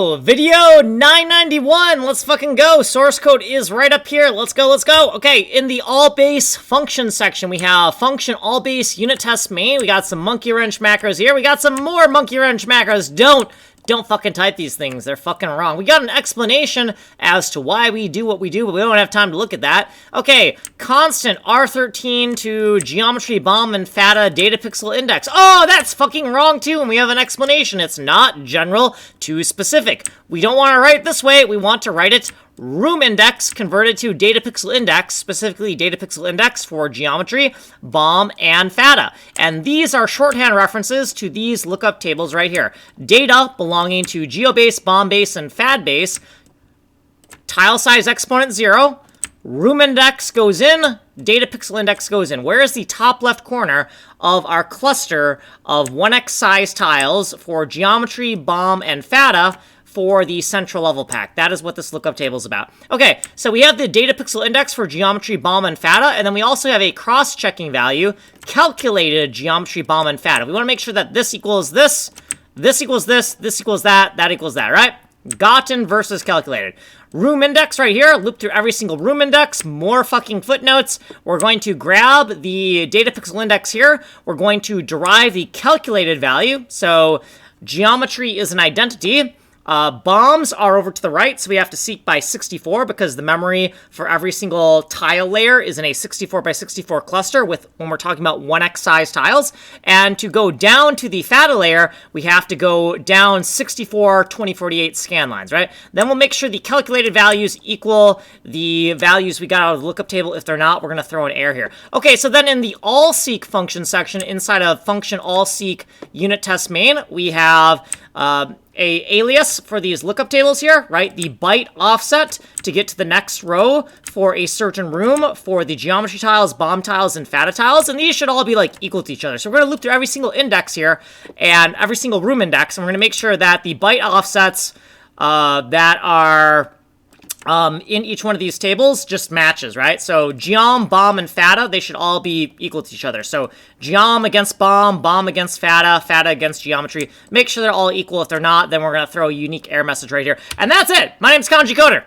Video 991, let's fucking go. Source code is right up here. Let's go. Okay, in the ALLBASE function section, we have function ALLBASE unit test main. We got some monkey wrench macros here. We got some more monkey wrench macros. Don't fucking type these things. They're fucking wrong. We got an explanation as to why we do what we do, but we don't have time to look at that. Okay, constant R13 to geometry bomb and fata data pixel index. Oh, that's fucking wrong too, and we have an explanation. It's not general to specific. We don't want to write it this way. We want to write it room index converted to data pixel index, specifically data pixel index for geometry, bomb, and fata. And these are shorthand references to these lookup tables right here. Data belonging to geobase, bombbase, and fadbase. Tile size exponent 0. Room index goes in, data pixel index goes in. Where is the top left corner of our cluster of 1x size tiles for geometry, bomb, and fata for the central level pack? That is what this lookup table is about. Okay, so we have the data pixel index for geometry, bomb, and fata, and then we also have a cross-checking value, calculated geometry, bomb, and fata. We want to make sure that this equals this, this equals this, this equals that equals that, right? Gotten versus calculated. Room index right here, loop through every single room index, more fucking footnotes. We're going to grab the data pixel index here. We're going to derive the calculated value. So geometry is an identity. Bombs are over to the right, so we have to seek by 64 because the memory for every single tile layer is in a 64 by 64 cluster when we're talking about 1x size tiles. And to go down to the fata layer, we have to go down 64 2048 scan lines, right? Then we'll make sure the calculated values equal the values we got out of the lookup table. If they're not, we're going to throw an error here. Okay, so then in the ALLSEEK function section inside of function ALLSEEK unit test main, we have a alias for these lookup tables here, right? The byte offset to get to the next row for a certain room for the geometry tiles, bomb tiles, and fata tiles, and these should all be like equal to each other. So we're gonna loop through every single index here and every single room index, and we're gonna make sure that the byte offsets that are in each one of these tables just matches, right? So geom, bomb, and fata, they should all be equal to each other. So geom against bomb, bomb against fata, fata against geometry. Make sure they're all equal. If they're not, then we're going to throw a unique error message right here. And that's it. My name's Kanji Coder.